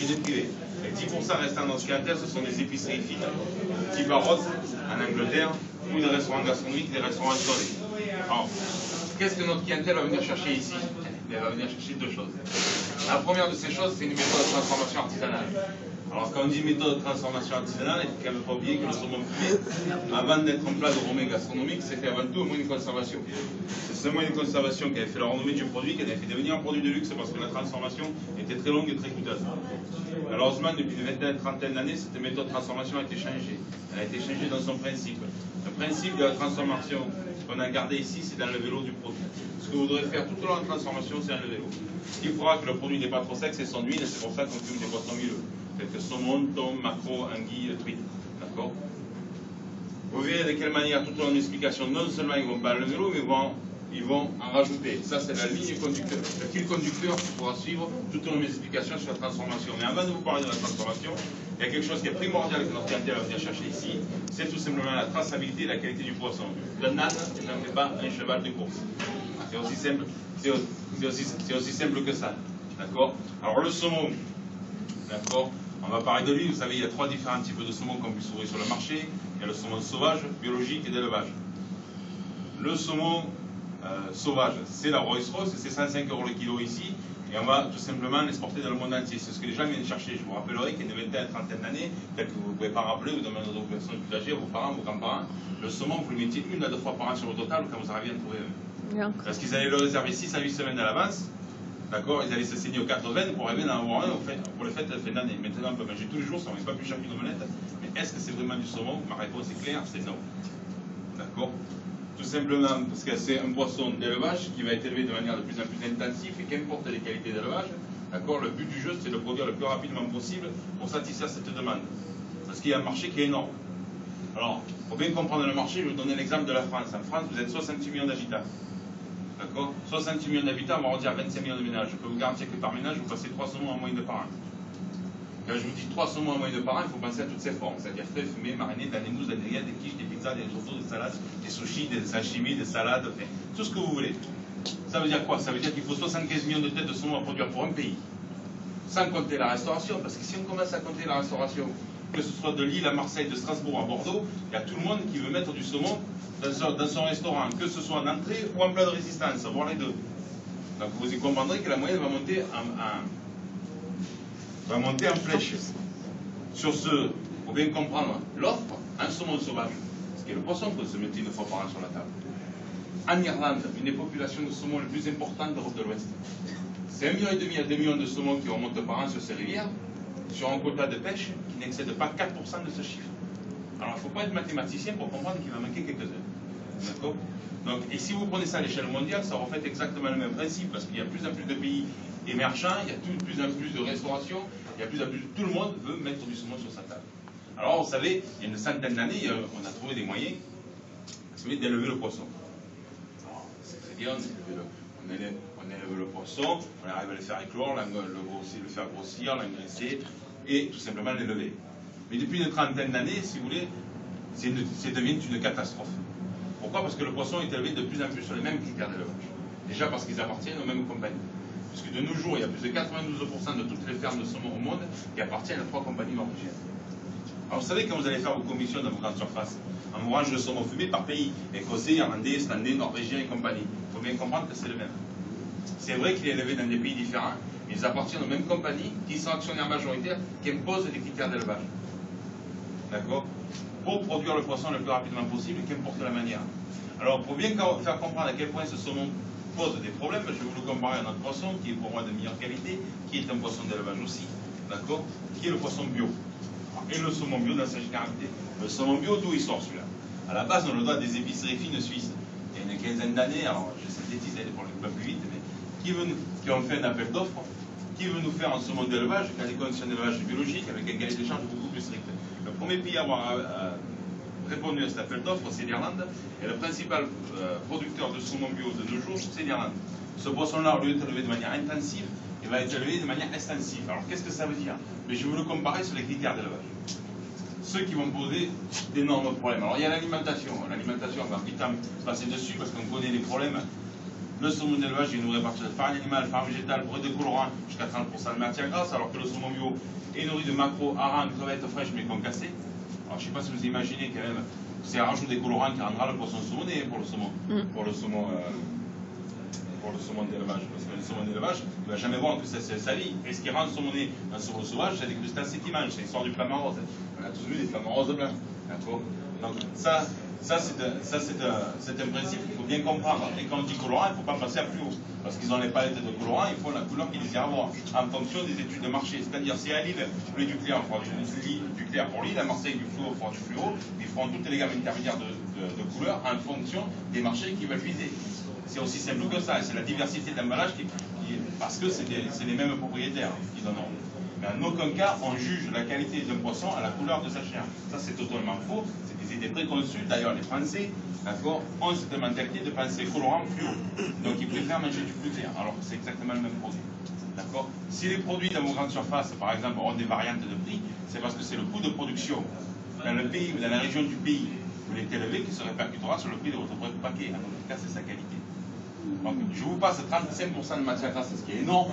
chez des privés. Les 10% restants dans ce clientèle, ce sont des épiceries fines, type Harrods en Angleterre, ou des restaurants gastronomiques, des restaurants historiques. Alors, qu'est-ce que notre clientèle va venir chercher ici? Elle va venir chercher deux choses. La première de ces choses, c'est une méthode de transformation artisanale. Alors, quand on dit méthode de transformation artisanale, il ne faut quand même pas oublier que le saumon fumé, avant d'être un plat de gourmet gastronomique, c'était avant tout un moyen de conservation. C'est ce moyen de conservation qui avait fait la renommée du produit, qui avait fait devenir un produit de luxe parce que la transformation était très longue et très coûteuse. Malheureusement, depuis une vingtaine, trentaine d'années, cette méthode de transformation a été changée. Elle a été changée dans son principe. Le principe de la transformation qu'on a gardé ici, c'est d'enlever l'eau du produit. Ce que vous devrez faire tout au long de la transformation, c'est enlever l'eau. Ce qui fera que le produit n'est pas trop sec, c'est son huile, et c'est pour ça qu'on fume des poissons huileux. Tels que saumon, thon, maquereau, anguille, truite. D'accord? Vous verrez de quelle manière, tout au long de l'explication, non seulement ils ne vont pas enlever l'eau, mais ils vont en rajouter. Ça, c'est la ligne conducteur, le fil conducteur qui pourra suivre tout au long de mes explications sur la transformation. Mais avant de vous parler de la transformation, il y a quelque chose qui est primordial que notre clientèle va venir chercher ici, c'est tout simplement la traçabilité et la qualité du poisson. Le nan n'en fait pas un cheval de course. C'est aussi simple, c'est aussi simple que ça. D'accord? Alors le saumon, d'accord? On va parler de lui, vous savez, il y a trois différents types de saumon qu'on peut trouver sur le marché. Il y a le saumon sauvage, biologique et d'élevage. Le saumon sauvage, c'est la Rolls-Royce, c'est 105 € le kilo ici, et on va tout simplement l'exporter dans le monde entier. C'est ce que les gens viennent chercher. Je vous rappellerai qu'il y a une vingtaine, trentaine d'années, peut-être que vous ne pouvez pas rappeler, vous demandez aux personnes plus âgées, vos parents, vos grands-parents, le saumon, vous le mettiez 1 à 2 fois par an sur le total quand vous arriviez à en trouver un. Parce qu'ils allaient le réserver 6 à 8 semaines à l'avance. D'accord, ils allaient se saigner aux 80 pour arriver à en avoir un pour le fait de la fin d'année. Maintenant, on peut manger tous les jours, ça ne va pas plus cher qu'une omelette. Mais est-ce que c'est vraiment du saumon? Ma réponse est claire, c'est non. D'accord? Tout simplement parce que c'est un poisson d'élevage qui va être élevé de manière de plus en plus intensive et qu'importe les qualités d'élevage, d'accord, le but du jeu, c'est de produire le plus rapidement possible pour satisfaire cette demande. Parce qu'il y a un marché qui est énorme. Alors, pour bien comprendre le marché, je vais vous donner l'exemple de la France. En France, vous êtes 68 millions d'habitants. D'accord, 68 millions d'habitants, on va dire 25 millions de ménages. Je peux vous garantir que par ménage, vous passez 3 saumons en moyenne par an. Quand je vous dis 3 saumons en moyenne par an, il faut penser à toutes ces formes, c'est-à-dire frais, fumés, marinés, dans les mousses, des grillades, des quiches, des pizzas, des risottos, des salades, des sushis, des sashimi, des salades, enfin, tout ce que vous voulez. Ça veut dire quoi? Ça veut dire qu'il faut 75 millions de têtes de saumon à produire pour un pays. Sans compter la restauration, parce que si on commence à compter la restauration, que ce soit de Lille à Marseille, de Strasbourg à Bordeaux, il y a tout le monde qui veut mettre du saumon dans son restaurant, que ce soit en entrée ou en plat de résistance, voire les deux. Donc vous y comprendrez que la moyenne va monter en flèche. Sur ce, pour bien comprendre l'offre, un saumon sauvage, ce qui est le poisson qu'on se met 1 fois par an sur la table. En Irlande, une des populations de saumon les plus importantes d'Europe de l'Ouest. C'est 1,5 million à 2 millions de saumons qui remontent par an sur ces rivières, sur un quota de pêche qui n'excède pas 4% de ce chiffre. Alors il ne faut pas être mathématicien pour comprendre qu'il va manquer quelques-uns. D'accord? Donc, et si vous prenez ça à l'échelle mondiale, ça reflète exactement le même principe, parce qu'il y a de plus en plus de pays émergents, il y a de plus en plus de restauration, il y a de plus en plus, tout le monde veut mettre du saumon sur sa table. Alors, vous savez, il y a une centaine d'années, on a trouvé des moyens d'élever le poisson. C'est-à-dire, on élève le poisson, on arrive à le faire éclore, le faire grossir, l'engraisser, et tout simplement l'élever. Mais depuis une trentaine d'années, si vous voulez, c'est devenu une catastrophe. Pourquoi? Parce que le poisson est élevé de plus en plus sur les mêmes critères d'élevage. Déjà parce qu'ils appartiennent aux mêmes compagnies. Puisque de nos jours, il y a plus de 92% de toutes les fermes de saumon au monde qui appartiennent à 3 compagnies norvégiennes. Alors vous savez, quand vous allez faire vos commissions dans vos grandes surfaces, on range le saumon fumé par pays, écossais, irlandais, islandais, norvégien et compagnie. Il faut bien comprendre que c'est le même. C'est vrai qu'il est élevé dans des pays différents, mais ils appartiennent aux mêmes compagnies qui sont actionnaires majoritaires, qui imposent des critères d'élevage. D'accord? Pour produire le poisson le plus rapidement possible, qu'importe la manière. Alors, pour bien faire comprendre à quel point ce saumon pose des problèmes, je vais vous le comparer à notre poisson, qui est pour moi de meilleure qualité, qui est un poisson d'élevage aussi, d'accord? Qui est le poisson bio. Et le saumon bio dans sa généralité. Le saumon bio, d'où il sort celui-là? À la base, on le doit à des épiceries fines suisses. Il y a une quinzaine d'années, alors je synthétise pour le pas plus vite, mais qui ont fait un appel d'offres, qui veut nous faire un saumon d'élevage, qui a des conditions d'élevage biologiques, avec un cahier des charges beaucoup plus strict. Le premier pays à avoir répondu à cet appel d'offres, c'est l'Irlande, et le principal producteur de saumon bio de nos jours, c'est l'Irlande. Ce poisson-là, au lieu d'être élevé de manière intensive, il va être élevé de manière extensive. Alors qu'est-ce que ça veut dire? Mais je vais vous le comparer sur les critères d'élevage. Ceux qui vont poser d'énormes problèmes. Alors il y a l'alimentation. L'alimentation, on va vite passer dessus parce qu'on connaît les problèmes Le saumon d'élevage, il est nourri à partir de farine animale, farine végétale, bourré de colorants, jusqu'à 30% de matière grasse, alors que le saumon bio est nourri de macros, harengs, crevettes fraîches mais concassées. Alors je ne sais pas si vous imaginez quand même, c'est un rajout des colorants qui rendra le poisson saumoné pour le saumon. Pour le saumon d'élevage. Parce que le saumon d'élevage, il ne va jamais voir que c'est sa vie. Et ce qui rend saumoné un saumon sauvage, c'est les crustacés qui mangent, c'est l'histoire du flamant rose. On a tous vu les flamants roses blancs. D'accord. Donc ça c'est un principe qu'il faut bien comprendre. Et quand on dit colorant, il ne faut pas passer à plus haut. Parce qu'ils ont les palettes de colorants, il faut la couleur qu'ils désirent avoir, en fonction des études de marché. C'est-à-dire, si à Lille, vous voulez du clair, il faudra du clair pour Lille, à Marseille, du fluo, il faudra du fluo. Ils feront toutes les gammes intermédiaires de couleurs en fonction des marchés qu'ils veulent viser. C'est aussi simple que ça, et c'est la diversité d'emballage parce que c'est les mêmes propriétaires qui en ont. Mais en aucun cas, on juge la qualité d'un poisson à la couleur de sa chair. Ça, c'est totalement faux. C'est des idées préconçues. D'ailleurs, les Français, d'accord, ont cette mentalité de penser colorant fluo. Donc, ils préfèrent manger du plus clair, alors que c'est exactement le même produit. D'accord. Si les produits dans vos grandes surfaces, par exemple, ont des variantes de prix, c'est parce que c'est le coût de production dans le pays ou dans la région du pays où il est élevé qui se répercutera sur le prix de votre paquet. En tout cas, c'est sa qualité. Donc, je vous passe 35% de matière grasse, ce qui est énorme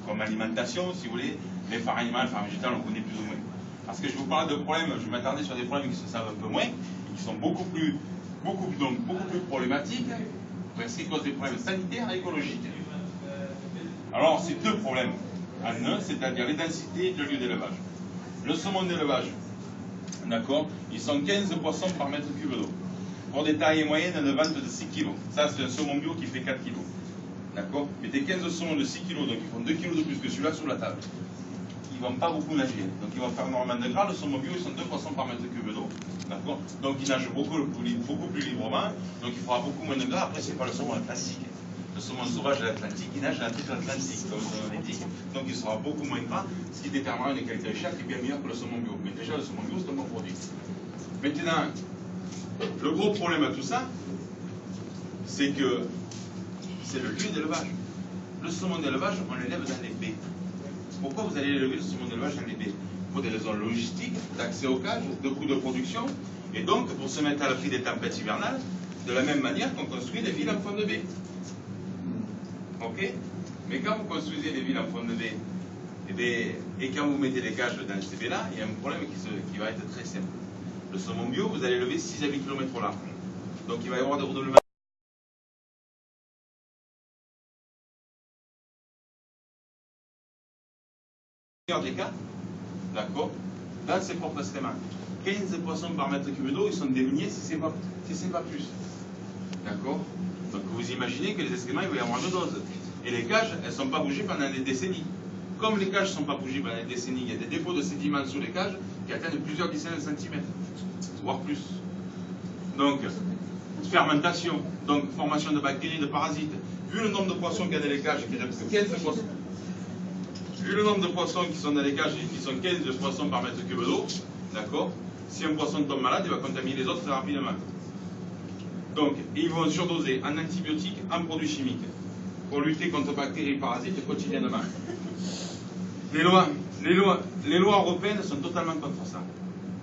comme alimentation, si vous voulez. Les farines animales, les farines végétales, on connaît plus ou moins. Parce que je vous parle de problèmes, je vais m'attarder sur des problèmes qui se savent un peu moins, et qui sont beaucoup plus problématiques, parce qu'ils causent des problèmes sanitaires et écologiques. Alors, c'est deux problèmes en un, c'est-à-dire les densités de lieu d'élevage. Le saumon d'élevage, d'accord, ils sont 15 poissons par mètre cube d'eau. Pour des tailles moyennes de vente de 6 kg. Ça, c'est un saumon bio qui fait 4 kg. D'accord. Mais des 15 saumons de 6 kg, donc ils font 2 kg de plus que celui-là sous la table. Ils ne vont pas beaucoup nager. Donc ils vont faire énormément de gras. Le saumon bio, ils sont 2 poissons par mètre cube d'eau. D'accord. Donc ils nagent beaucoup plus librement. Donc il fera beaucoup moins de gras. Après, ce n'est pas le saumon atlantique. Le saumon sauvage de l'Atlantique, il nage dans toute l'Atlantique, comme on avait dit. Donc il sera beaucoup moins gras, ce qui déterminera une qualité de chair qui est bien meilleure que le saumon bio. Mais déjà, le saumon bio, c'est un bon produit. Maintenant, le gros problème à tout ça, c'est que c'est le lieu d'élevage. Le saumon d'élevage, on l'élève dans les baies. Pourquoi vous allez élever le saumon d'élevage dans les baies? Pour des raisons logistiques, d'accès aux cages, de coûts de production, et donc pour se mettre à l'abri des tempêtes hivernales, de la même manière qu'on construit des villes en fond de baie. Ok? Mais quand vous construisez des villes en fond de baie, et quand vous mettez des cages dans ces baies-là, il y a un problème qui va être très simple. Le saumon bio, vous allez lever 6 à 8 km au large. Donc il va y avoir des renouvellement. Des cas, d'accord, dans ces propres excréments. 15 poissons par mètre cube d'eau, ils sont délignés si ce n'est pas plus. D'accord. Donc vous imaginez que les excréments, il va y avoir une dose. Et les cages, elles ne sont pas bougées pendant des décennies. Comme les cages ne sont pas bougées pendant des décennies, il y a des dépôts de sédiments sous les cages qui atteignent plusieurs dizaines de centimètres, voire plus. Donc, fermentation, donc formation de bactéries, de parasites. Vu le nombre de poissons qu'il y a dans les cages, qui est de 15 poissons. Vu le nombre de poissons qui sont dans les cages, qui sont 15 poissons par mètre cube d'eau, d'accord, si un poisson tombe malade, il va contaminer les autres très rapidement. Donc, ils vont surdoser en antibiotiques, en produits chimiques, pour lutter contre bactéries et parasites quotidiennement. Les lois européennes sont totalement contre ça.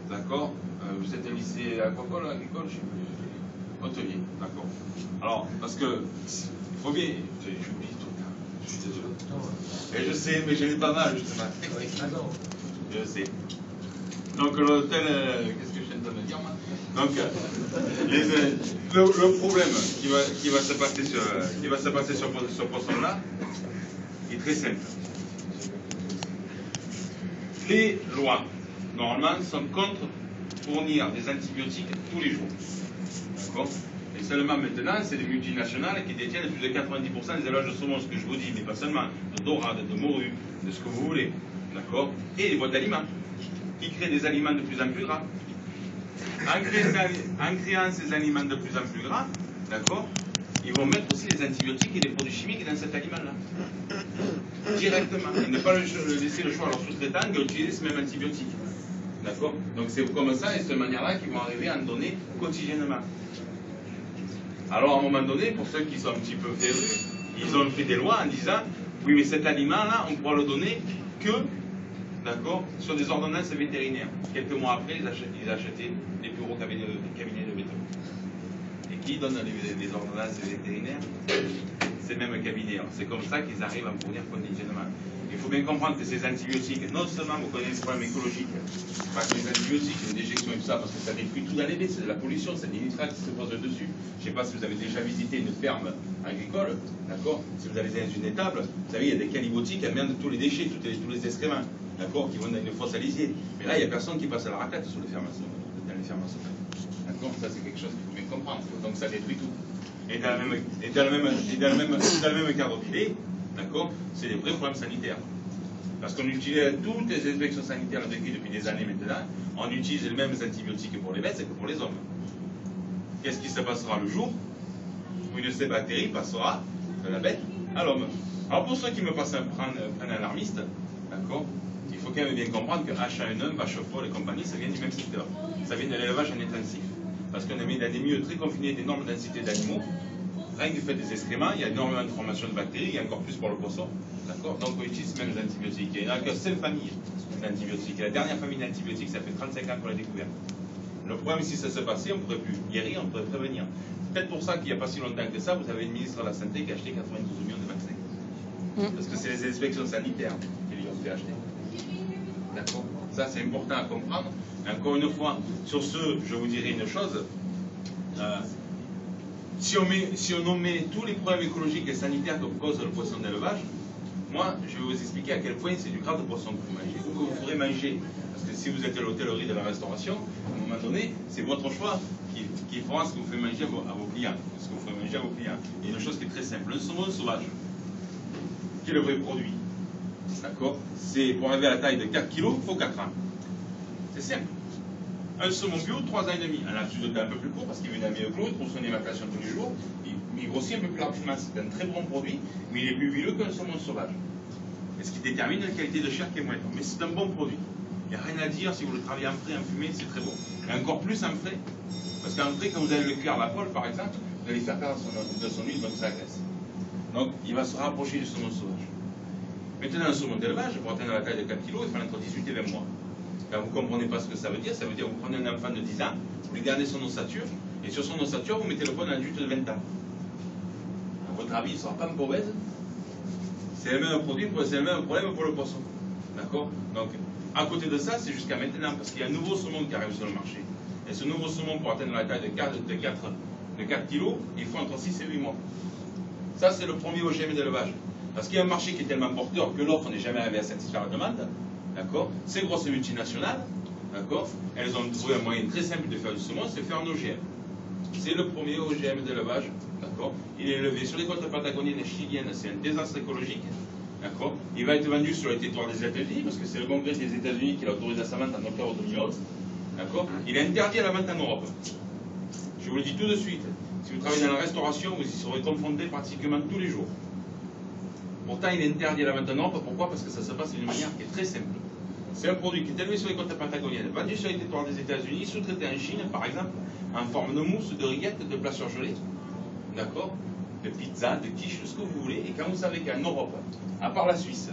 D'accord. Vous êtes un lycée agricole, je sais plus. Hôtelier, d'accord. Alors, parce que, il faut bien, j'oublie tout le temps, je suis désolé. Et je sais, mais je n'ai pas mal, justement. Je sais. Donc, l'hôtel, qu'est-ce que je viens de me dire, moi? Donc, le problème qui va se passer sur ce poisson-là est très simple. Les lois, normalement, sont contre fournir des antibiotiques tous les jours. D'accord? Et seulement maintenant, c'est les multinationales qui détiennent plus de 90% des élevages de saumon, ce que je vous dis, mais pas seulement, de dorade, de morue, de ce que vous voulez. D'accord? Et les boîtes d'aliments, qui créent des aliments de plus en plus gras. En créant ces aliments de plus en plus gras, d'accord, ils vont mettre aussi les antibiotiques et les produits chimiques dans cet aliment-là. Directement. Et ne pas laisser le choix à leurs sous-traitants d'utiliser ce même antibiotique. D'accord? Donc c'est comme ça et de cette manière-là qu'ils vont arriver à en donner quotidiennement. Alors à un moment donné, pour ceux qui sont un petit peu férus, ils ont fait des lois en disant oui mais cet aliment-là, on pourra le donner que, d'accord, sur des ordonnances vétérinaires. Quelques mois après, ils achetaient les plus gros cabinets de béton. Et Qui donne les ordonnances vétérinaires? C'est le même cabinet. C'est comme ça qu'ils arrivent à me fournir conditionnellement. Il faut bien comprendre que ces antibiotiques, non seulement vous connaissez les problèmes écologiques, pas que les antibiotiques, les déjections et tout ça, parce que ça détruit tout dans les baies, c'est de la pollution, c'est des nitrates qui se posent dessus. Je ne sais pas si vous avez déjà visité une ferme agricole, d'accord? Si vous allez dans une étable, vous savez, il y a des canibotiques qui amènent tous les déchets, tous les excréments, d'accord? Qui vont dans une fosse à lisier. Mais là, il n'y a personne qui passe à la raclette sur les fermes, dans les fermes. D'accord? Ça, c'est quelque chose qu'il faut bien comprendre. Donc, ça détruit tout. Et dans le même cadre d'idée, d'accord, c'est des vrais problèmes sanitaires. Parce qu'on utilise toutes les inspections sanitaires depuis des années maintenant, on utilise les mêmes antibiotiques pour les bêtes que pour les hommes. Qu'est-ce qui se passera le jour où une de ces bactéries passera de la bête à l'homme? Alors pour ceux qui me passent un alarmiste, d'accord, il faut quand même bien comprendre que H1N1, vache folle et compagnie, ça vient du même secteur. Ça vient de l'élevage en intensif. Parce qu'on est mis dans des milieux très confinés d'énormes densités d'animaux. Rien que du fait des excréments, il y a énormément de formation de bactéries, il y a encore plus pour le poisson. D'accord? Donc on utilise même les antibiotiques. Il n'y en a que 5 familles d'antibiotiques. Et la dernière famille d'antibiotiques, ça fait 35 ans qu'on l'a découverte. Le problème, si ça se passait, on ne pourrait plus guérir, on pourrait prévenir. C'est peut-être pour ça qu'il n'y a pas si longtemps que ça, vous avez une ministre de la Santé qui a acheté 92 millions de vaccins. Parce que c'est les inspections sanitaires qui lui ont fait acheter. D'accord? Ça, c'est important à comprendre. Encore une fois, sur ce, je vous dirai une chose. Si on omet tous les problèmes écologiques et sanitaires que cause le poisson d'élevage, moi, je vais vous expliquer à quel point c'est du gras de poisson que vous mangez, ou que vous pourrez manger. Parce que si vous êtes à l'hôtellerie de la restauration, à un moment donné, c'est votre choix qui fera ce que vous faites manger à vos clients. Ce que vous ferez manger à vos clients. Il y a une chose qui est très simple. Le saumon sauvage, qui est le vrai produit, d'accord? C'est pour arriver à la taille de 4 kg, il faut 4 ans. C'est simple. Un saumon bio, 3 ans et demi. Un laps de temps un peu plus court parce qu'il vient d'un mieux clos, il trouve son évacuation tous les jours. Il grossit un peu plus rapidement. C'est un très bon produit, mais il est plus huileux qu'un saumon sauvage. Et ce qui détermine la qualité de chair qui est moindre. Mais c'est un bon produit. Il n'y a rien à dire si vous le travaillez en frais, en fumé, c'est très bon. Et encore plus en frais. Parce qu'en frais, quand vous allez le cuire à la poêle, par exemple, vous allez faire perdre de son huile, donc ça agresse. Donc il va se rapprocher du saumon sauvage. Maintenant, un saumon d'élevage, pour atteindre la taille de 4 kg, il faut entre 18 et 20 mois. Quand vous ne comprenez pas ce que ça veut dire que vous prenez un enfant de 10 ans, vous lui gardez son ossature, et sur son ossature, vous mettez le poids d'un adulte de 20 ans. À votre avis, il ne sera pas un peu obèse? C'est le même produit, c'est le même problème pour le poisson. D'accord? Donc, à côté de ça, c'est jusqu'à maintenant, parce qu'il y a un nouveau saumon qui arrive sur le marché. Et ce nouveau saumon, pour atteindre la taille de 4 kg, il faut entre 6 et 8 mois. Ça, c'est le premier OGM d'élevage. Parce qu'il y a un marché qui est tellement porteur que l'offre n'est jamais arrivée à satisfaire la demande. D'accord? Ces grosses multinationales, d'accord, elles ont trouvé un moyen très simple de faire du saumon, c'est faire un OGM. C'est le premier OGM d'élevage, d'accord? Il est élevé sur les côtes patagoniennes et chiliennes, c'est un désastre écologique, d'accord? Il va être vendu sur le territoire des États-Unis, parce que c'est le Congrès des États-Unis qui l'a autorisé à sa vente en octobre 2011, d'accord? Il est interdit à la vente en Europe. Je vous le dis tout de suite, si vous travaillez dans la restauration, vous y serez confrontés pratiquement tous les jours. Pourtant, il est interdit à la vente en Europe. Pourquoi? Parce que ça se passe d'une manière qui est très simple. C'est un produit qui est élevé sur les côtes patagoniennes, vendu sur les territoires des États-Unis, sous-traité en Chine, par exemple, en forme de mousse, de rillettes, de plats surgelés, d'accord, de pizza, de quiche, ce que vous voulez. Et quand vous savez qu'en Europe, à part la Suisse,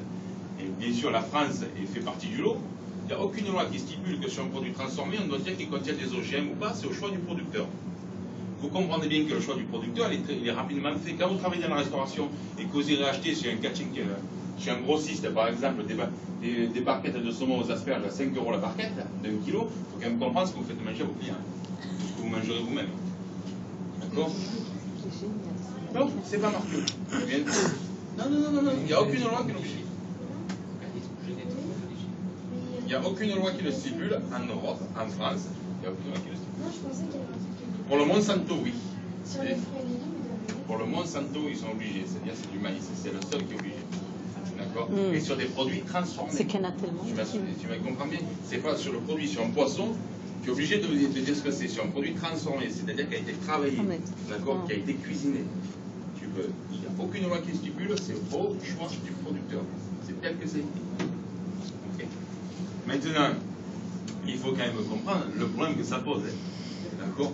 et bien sûr la France fait partie du lot, il n'y a aucune loi qui stipule que sur un produit transformé, on doit dire qu'il contient des OGM ou pas, c'est au choix du producteur. Vous comprenez bien que le choix du producteur, il est rapidement fait. Quand vous travaillez dans la restauration et que vous irez acheter chez chez un grossiste, par exemple, des barquettes de saumon aux asperges à 5 € la barquette, d'un kilo, il faut quand même comprendre ce que vous faites manger à vos clients. Ce que vous mangerez vous-même. D'accord? Non, c'est pas marqué. Non, il n'y a aucune loi qui l'oblige. Il n'y a aucune loi qui le stipule en Europe, en France. Il n'y a aucune loi qui le stipule. Moi, je pensais qu'il y avait un truc. Pour le Monsanto, oui. Sur les fruits et légumes, pour le Monsanto, ils sont obligés. C'est-à-dire c'est du maïs. C'est le seul qui est obligé. D'accord? Et sur des produits transformés. C'est qu'il y en a tellement. Tu me comprends bien? C'est pas sur le produit, sur un poisson. Tu es obligé de dire ce que c'est. Sur un produit transformé, c'est-à-dire qui a été travaillé. D'accord? Qui a été cuisiné. Il n'y a aucune loi qui stipule, c'est au choix du producteur. C'est tel que c'est. Okay. Maintenant, il faut quand même comprendre le problème que ça pose. D'accord?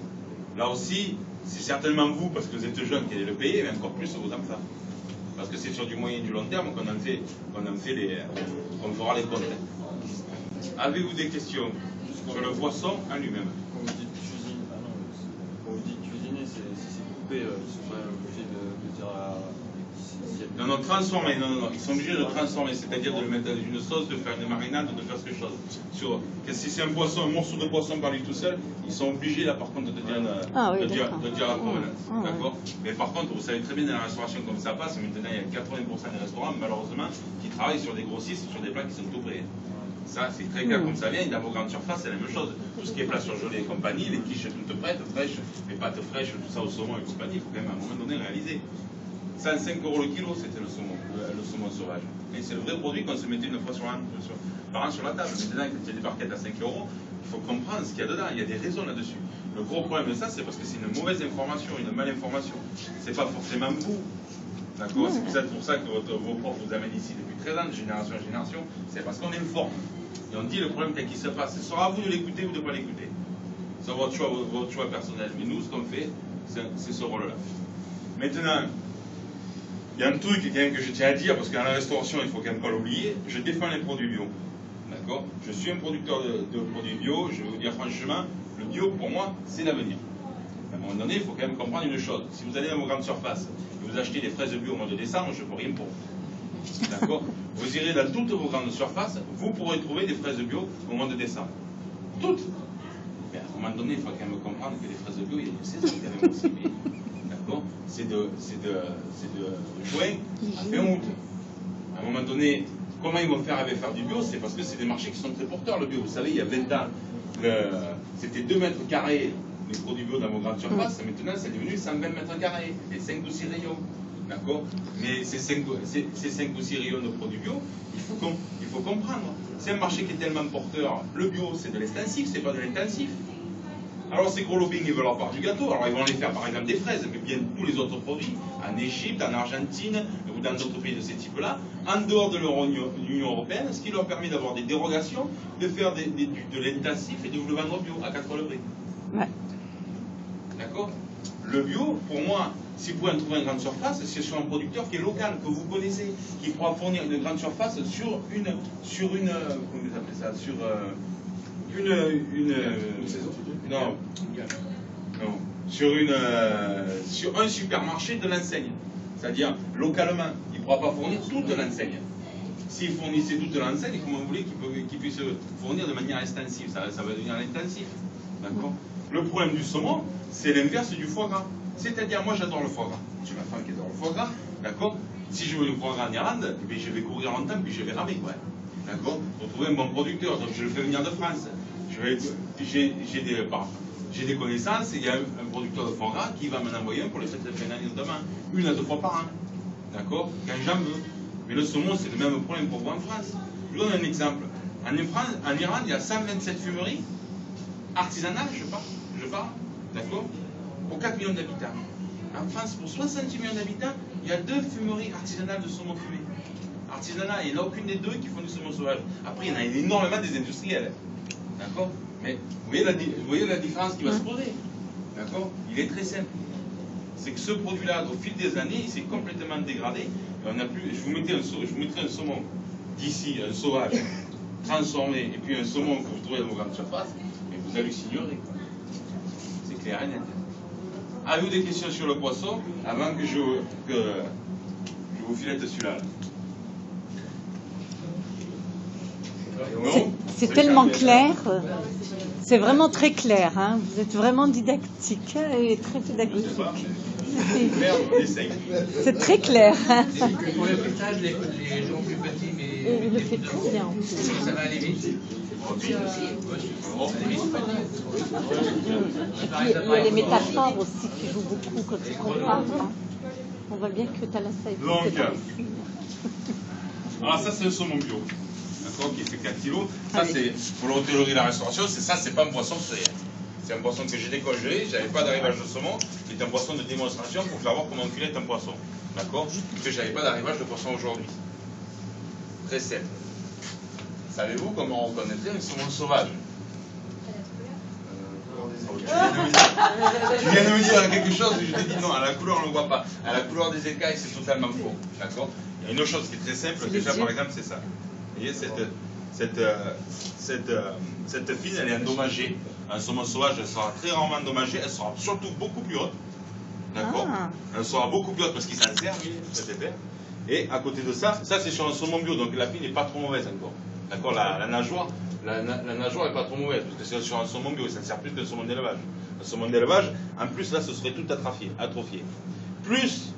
Là aussi, c'est certainement vous, parce que vous êtes jeune, qui allez le payer, mais encore plus vos enfants. Parce que c'est sur du moyen et du long terme qu'on fera les comptes. Avez-vous des questions sur le poisson en lui-même? Quand vous dites cuisine, quand vous dites cuisiner, c'est couper, ils sont quand même obligés de dire Non, non, transformer, non, ils sont obligés de transformer, c'est-à-dire de le mettre dans une sauce, de faire une marinade, de faire quelque chose. Si c'est un poisson, un morceau de poisson par lui tout seul, ils sont obligés là par contre de dire, de dire la provenance. D'accord. Mais par contre, vous savez très bien dans la restauration comme ça passe, maintenant il y a 80% des restaurants, malheureusement, qui travaillent sur des grossistes, sur des plats qui sont tout prêts. Ça, c'est très clair comme ça vient, et dans vos grandes surfaces, c'est la même chose. Tout ce qui est plat surgelé et compagnie, les quiches toutes prêtes, fraîches, les pâtes fraîches, tout ça au saumon et compagnie, il faut quand même à un moment donné réaliser. 105 € le kilo, c'était le saumon sauvage. Et c'est le vrai produit qu'on se mettait une fois par an sur la table. Maintenant, quand il y a des barquettes à 5 €, il faut comprendre ce qu'il y a dedans. Il y a des raisons là-dessus. Le gros problème de ça, c'est parce que c'est une mauvaise information, une malinformation. C'est pas forcément vous. D'accord. C'est peut-être pour ça que vos profs vous amènent ici depuis 13 ans, de génération en génération. C'est parce qu'on informe. Et on dit le problème qu'il se passe. Ce sera à vous de l'écouter ou de ne pas l'écouter. C'est votre choix personnel. Mais nous, ce qu'on fait, c'est ce rôle-là. Maintenant, il y a un truc quand même que je tiens à dire, parce qu'à la restauration, il ne faut quand même pas l'oublier, je défends les produits bio. D'accord. Je suis un producteur de produits bio, je vais vous dire franchement, le bio, pour moi, c'est l'avenir. À un moment donné, il faut quand même comprendre une chose. Si vous allez dans vos grandes surfaces et vous achetez des fraises bio au mois de décembre, je ne peux rien pour vous. D'accord. Vous irez dans toutes vos grandes surfaces, vous pourrez trouver des fraises bio au mois de décembre. Toutes. Mais à un moment donné, il faut quand même comprendre que les fraises bio, il y a une saison quand même aussi. D'accord. C'est de juin à fin août. À un moment donné, comment ils vont faire avec faire du bio? C'est parce que c'est des marchés qui sont très porteurs, le bio. Vous savez, il y a 20 ans, c'était 2 mètres carrés les produits bio dans vos grandes surfaces. Maintenant, c'est devenu 120 mètres carrés et 5 ou 6 rayons. D'accord. Mais ces 5 ou 6 rayons de produits bio, il faut comprendre. C'est un marché qui est tellement porteur. Le bio, c'est de l'extensif, c'est pas de l'intensif. Alors ces gros lobbying, ils veulent leur part du gâteau. Alors ils vont aller faire par exemple des fraises, mais bien tous les autres produits, en Égypte, en Argentine, ou dans d'autres pays de ce type-là, en dehors de l'Union européenne, ce qui leur permet d'avoir des dérogations, de faire de l'intensif et de vous le vendre bio à 4 degrés. Ouais. D'accord. Le bio, pour moi, si vous pouvez en trouver une grande surface, c'est sur un producteur qui est local, que vous connaissez, qui pourra fournir une grande surface sur une comment vous appelez ça, sur sur un supermarché de l'enseigne. C'est-à-dire, localement, il ne pourra pas fournir toute l'enseigne. S'il fournissait toute l'enseigne, comment vous voulez qu'il puisse fournir de manière extensive? Ça va devenir l'intensif. D'accord. Le problème du saumon, c'est l'inverse du foie gras. C'est-à-dire, moi j'adore le foie gras. J'ai ma femme qui adore le foie gras. D'accord. Si je veux le foie gras en Irlande, eh bien, je vais courir longtemps, puis je vais ramer. Ouais. D'accord. Pour trouver un bon producteur, donc je le fais venir de France. J'ai des connaissances, et il y a un producteur de foie gras qui va m'en envoyer un pour les fêtes de fin d'année notamment, 1 à 2 fois par an. D'accord. Quand j'en veux. Mais le saumon, c'est le même problème pour vous en France. Je vous donne un exemple. En Irlande, il y a 127 fumeries artisanales, je parle, d'accord, pour 4 millions d'habitants. En France, pour 70 millions d'habitants, il y a 2 fumeries artisanales de saumon fumé. Artisanales, il n'y en a aucune des 2 qui font du saumon sauvage. Après, il y en a énormément des industriels. D'accord. Mais vous voyez la différence qui va se poser. D'accord. Il est très simple. C'est que ce produit-là, au fil des années, il s'est complètement dégradé. Et on a plus, je vous mettrai un saumon d'ici, un sauvage, transformé, et puis un saumon que vous trouvez dans vos grandes surfaces, et vous hallucinerez. C'est clair et net. Avez-vous des questions sur le poisson avant que je vous filette celui-là? C'est tellement clair, c'est vraiment très clair, hein. Vous êtes vraiment didactique et très pédagogique. C'est très clair. C'est que pour le feuilletage, les gens plus petits, mais il le fait très bien. Ça va aller vite. Et puis il y a les métaphores aussi qui jouent beaucoup quand tu compares. Hein. On voit bien que tu as la saille. Donc, alors ça c'est le saumon bio. Qui fait 4 kilos. Ça, c'est pour l'hôtellerie et la restauration, c'est pas un poisson frais. C'est un poisson que j'ai décongelé, j'avais pas d'arrivage de saumon, c'est un poisson de démonstration pour savoir comment on filette un poisson. D'accord. Parce que j'avais pas d'arrivage de poisson aujourd'hui. Très simple. Savez-vous comment on reconnaîtrait un saumon sauvage? Tu viens de me dire quelque chose et je t'ai dit non, à la couleur on ne le voit pas. À la couleur des écailles, c'est totalement faux. D'accord. Il y a une autre chose qui est très simple, déjà par exemple, c'est ça. Vous voyez, cette fine, elle est endommagée. Un saumon sauvage, elle sera très rarement endommagée, elle sera surtout beaucoup plus haute. D'accord. Ah. Elle sera beaucoup plus haute parce qu'il s'en sert, lui, ce pépère. Et à côté de ça, ça c'est sur un saumon bio, donc la pile n'est pas trop mauvaise encore. D'accord, la nageoire n'est pas trop mauvaise, parce que c'est sur un saumon bio, ça ne sert plus qu'un saumon d'élevage. Un saumon d'élevage, en plus là, ce serait tout atrophié. Plus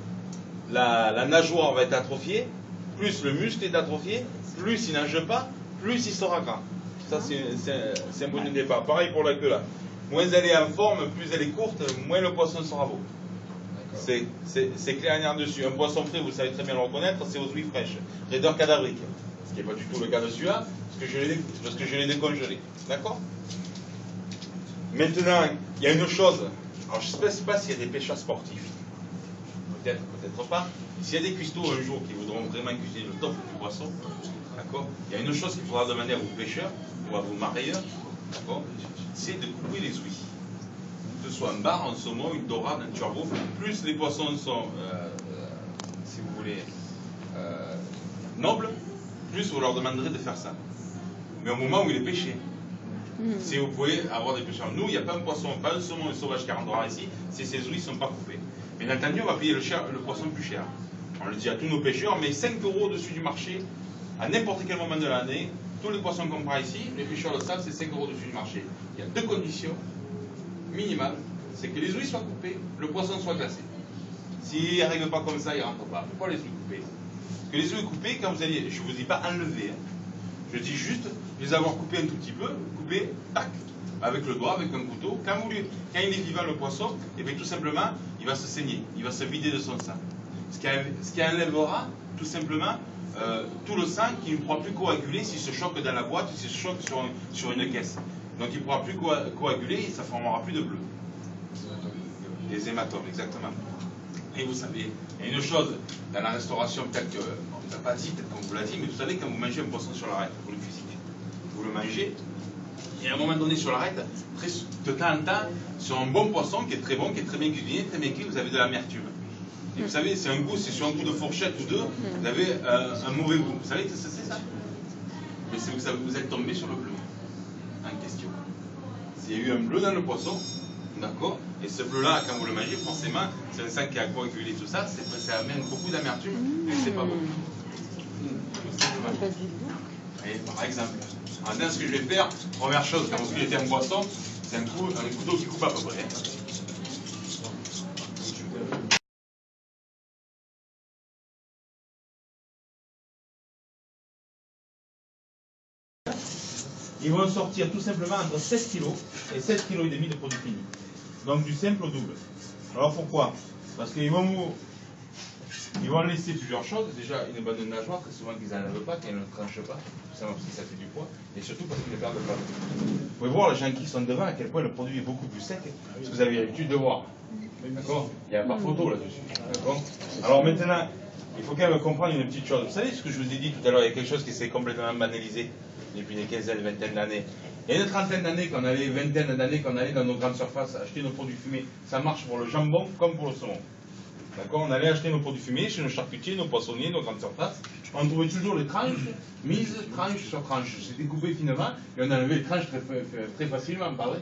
la nageoire va être atrophiée, plus le muscle est atrophié, plus il nage pas, plus il sera gras. Ça c'est un point de départ. Pareil pour la queue là. Moins elle est en forme, plus elle est courte, moins le poisson sera beau. C'est clair et net dessus. Un poisson frais, vous savez très bien le reconnaître, c'est aux huiles fraîches, raideur cadavrique. Ce qui n'est pas du tout le cas de celui-là, parce que je l'ai décongelé. D'accord? Maintenant, il y a une chose. Alors, je ne sais pas s'il y a des pêcheurs sportifs. Peut-être, peut-être pas. S'il y a des cuistots un jour qui voudront vraiment cuisiner le top du poisson, d'accord? Il y a une chose qu'il faudra demander à vos pêcheurs ou à vos marailleurs, d'accord? C'est de couper les ouïes. Que ce soit un bar, un saumon, une dorade, un turbot, plus les poissons sont, si vous voulez, nobles, plus vous leur demanderez de faire ça. Mais au moment où il est pêché. Si vous pouvez avoir des pêcheurs. Nous, il n'y a pas un poisson, pas un saumon sauvage qui rentrera ici, si ces ouïes ne sont pas coupées. Bien entendu, on va payer le poisson plus cher. On le dit à tous nos pêcheurs, mais 5 € au-dessus du marché, à n'importe quel moment de l'année, tous les poissons qu'on prend ici, les pêcheurs le savent, c'est 5 € au-dessus du marché. Il y a deux conditions minimales, c'est que les ouïes soient coupées, le poisson soit glacé. S'il n'arrive pas comme ça, il ne rentre pas. Pourquoi les ouïes coupées? Parce que les ouïes coupées, quand vous allez, je ne vous dis pas enlever, je dis juste les avoir coupées un tout petit peu, couper, tac, avec le doigt, avec un couteau. Quand il est vivant le poisson, et bien tout simplement, il va se saigner, il va se vider de son sang. Ce qui enlèvera tout simplement tout le sang qui ne pourra plus coaguler s'il se choque dans la boîte, s'il se choque sur une caisse. Donc il ne pourra plus coaguler et ça ne formera plus de bleu. Des hématomes, exactement. Et vous savez, il y a une chose dans la restauration, peut-être qu'on ne vous a pas dit, peut-être qu'on vous l'a dit, mais vous savez, quand vous mangez un poisson sur l'arête, vous le cuisinez, vous le mangez, et à un moment donné sur l'arête, de temps en temps, sur un bon poisson qui est très bon, qui est très bien cuisiné, très bien cuit, vous avez de l'amertume. Et vous savez, c'est sur un coup de fourchette ou deux, vous avez un mauvais goût. Vous savez que c'est ça? Mais c'est que vous êtes tombé sur le bleu en question. S'il y a eu un bleu dans le poisson, d'accord? Et ce bleu-là, quand vous le mangez, forcément, c'est un sang qui a coagulé tout ça, ça amène beaucoup d'amertume, et c'est pas bon. Et par exemple, maintenant, ce que je vais faire, première chose, quand vous filetez un poisson, c'est un couteau qui coupe à peu près. Ils vont sortir tout simplement entre 7 kg et 7 kg et demi de produits finis. Donc du simple au double. Alors pourquoi? Parce qu'ils vont laisser plusieurs choses. Déjà, une bonne nageoire, très souvent qu'ils n'enlèvent pas, qu'ils ne tranchent pas, tout simplement parce que ça fait du poids, et surtout parce qu'ils ne perdent pas. Vous pouvez voir les gens qui sont devant à quel point le produit est beaucoup plus sec, parce que vous avez l'habitude de voir. D'accord? Il n'y a pas photo là-dessus. D'accord? Alors maintenant, il faut quand même comprendre une petite chose. Vous savez ce que je vous ai dit tout à l'heure, il y a quelque chose qui s'est complètement banalisé depuis des quinzaines, vingtaines d'années. Il y a une trentaine d'années qu'on allait, vingtaine d'années qu'on allait dans nos grandes surfaces acheter nos produits fumés. Ça marche pour le jambon comme pour le saumon. D'accord? On allait acheter nos produits fumés chez nos charcutiers, nos poissonniers, nos grandes surfaces. On trouvait toujours les tranches mises tranche sur tranche. C'était coupé finement et on enlevait les tranches très facilement, pas vrai?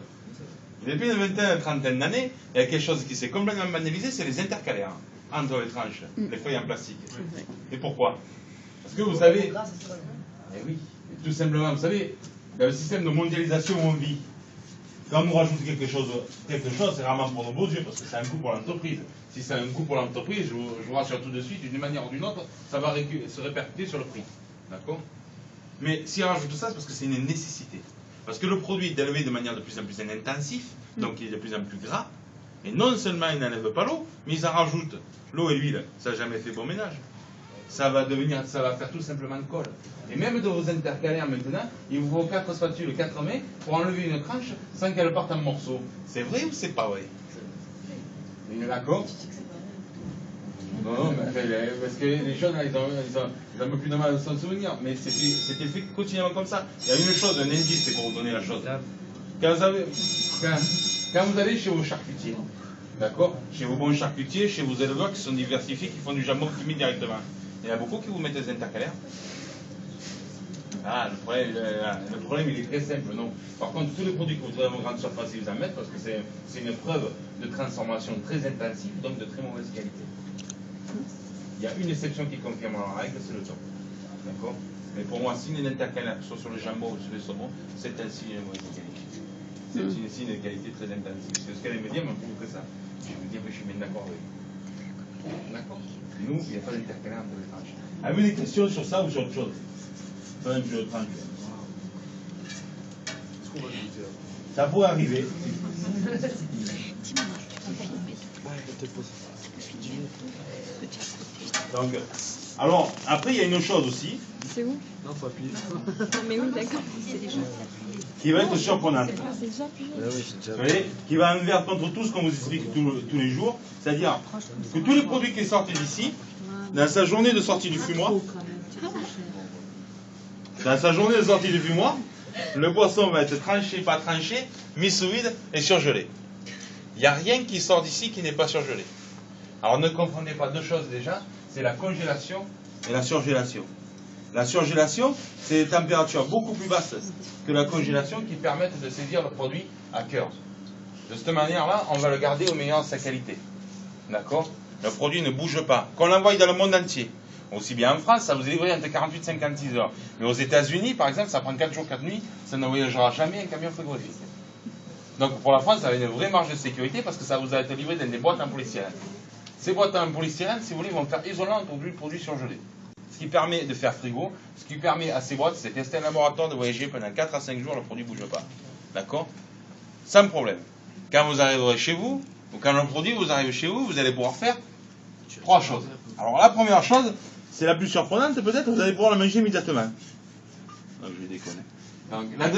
Depuis une vingtaine, une trentaine d'années, il y a quelque chose qui s'est complètement banalisé, c'est les intercalaires entre les tranches, les feuilles en plastique. Et pourquoi? Parce que vous savez, eh oui, tout simplement, vous savez, dans le système de mondialisation où on vit, quand on nous rajoute quelque chose c'est rarement pour nos beaux yeux, parce que c'est un coût pour l'entreprise. Si c'est un coût pour l'entreprise, je vous rassure tout de suite, d'une manière ou d'une autre, ça va se répercuter sur le prix. D'accord? Mais si on rajoute ça, c'est parce que c'est une nécessité. Parce que le produit est élevé de manière de plus en plus intensif, donc il est de plus en plus gras, et non seulement il n'enlève pas l'eau, mais ils en rajoutent l'eau et l'huile. Ça n'a jamais fait bon ménage. Ça va faire tout simplement de colle. Et même de vos intercalaires maintenant, il vous faut 4 spatules, 4 mains pour enlever une tranche sans qu'elle parte en morceaux. C'est vrai ou c'est pas vrai? Il est d'accord? Non, mais parce que les jeunes, ils ont un peu plus de mal à s'en souvenir. Mais c'était fait continuellement comme ça. Il y a une chose, un indice, c'est pour vous donner la chose. Quand vous allez chez vos charcutiers, d'accord? Chez vos bons charcutiers, chez vos éleveurs qui sont diversifiés, qui font du jambon fumé directement. Il y en a beaucoup qui vous mettent des intercalaires. Ah, le problème, il est très simple, non. Par contre, tous les produits que vous trouvez en grande surface, ils vous en mettent parce que c'est une preuve de transformation très intensive, donc de très mauvaise qualité. Il y a une exception qui confirme la règle, c'est le temps. D'accord? Mais pour moi, signe d'intercalaire, que ce soit sur le jambon ou sur les saumons, c'est un signe de mauvaise qualité. C'est un signe de qualité très intensive. C'est ce qu'elle me dit, elle me prouve que ça. Je vais vous dire que je suis bien d'accord avec vous. D'accord? Nous, il n'y a pas d'intercalaire entre les tranches. Avez-vous des questions sur ça ou sur autre chose? Même je le prends. Ça pourrait arriver. Donc, alors, après, il y a une autre chose aussi. C'est où? Non, faut appuyer. Non, mais oui, d'accord. C'est déjà. Qui va être surprenante. C'est déjà appuyé. Vous voyez, qui va envers contre tout ce qu'on vous explique tous les jours. C'est-à-dire que tous les produits qui sortent d'ici, dans sa journée de sortie du fumoir, le poisson va être tranché, pas tranché, mis sous vide et surgelé. Il n'y a rien qui sort d'ici qui n'est pas surgelé. Alors ne confondez pas deux choses déjà, c'est la congélation et la surgélation. La surgélation, c'est des températures beaucoup plus basses que la congélation qui permettent de saisir le produit à cœur. De cette manière-là, on va le garder au meilleur de sa qualité. D'accord? Le produit ne bouge pas. Qu'on l'envoie dans le monde entier. Aussi bien en France, ça vous est livré entre 48 et 56 heures. Mais aux États-Unis, par exemple, ça prend 4 jours, 4 nuits, ça ne voyagera jamais un camion frigorifique. Donc pour la France, ça a une vraie marge de sécurité parce que ça vous a été livré dans des boîtes en polystyrène. Ces boîtes en polystyrène, si vous voulez, vont faire isolant autour du produit surgelé. Ce qui permet de faire frigo, ce qui permet à ces boîtes, c'est tester un laboratoire, de voyager pendant 4 à 5 jours, le produit ne bouge pas. D'accord? Sans problème. Quand vous arriverez chez vous, ou quand le produit vous arrive chez vous, vous allez pouvoir faire 3 choses. Alors la première chose, c'est la plus surprenante peut-être, vous allez pouvoir la manger immédiatement. Non, je vais déconner. Donc, la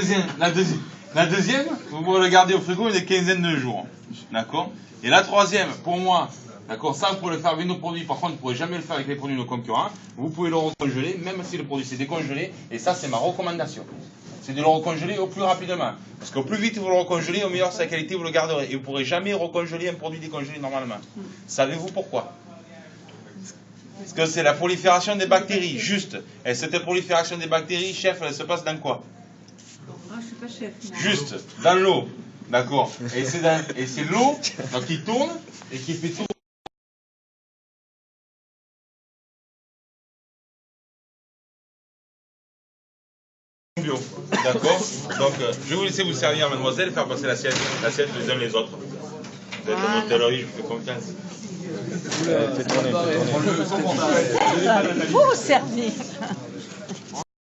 deuxième, vous pouvez le garder au frigo une quinzaine de jours. D'accord? Et la troisième, pour moi, d'accord, ça vous pouvez le faire avec nos produits, par contre vous ne pourrez jamais le faire avec les produits de nos concurrents. Vous pouvez le recongeler, même si le produit s'est décongelé, et ça c'est ma recommandation. C'est de le recongeler au plus rapidement. Parce qu'au plus vite vous le recongelez, au meilleur sa qualité vous le garderez. Et vous ne pourrez jamais recongeler un produit décongelé normalement. Savez-vous pourquoi? Parce que c'est la prolifération des bactéries, juste. Et cette prolifération des bactéries, chef, elle se passe dans quoi? Ah, je suis pas chef. moi. Juste, dans l'eau. D'accord? Et c'est l'eau qui tourne et qui fait tout. D'accord? Donc, je vais vous laisser vous servir, mademoiselle, faire passer l'assiette les uns les autres. Vous êtes de l'hôtellerie, je vous fais confiance. Faut servir.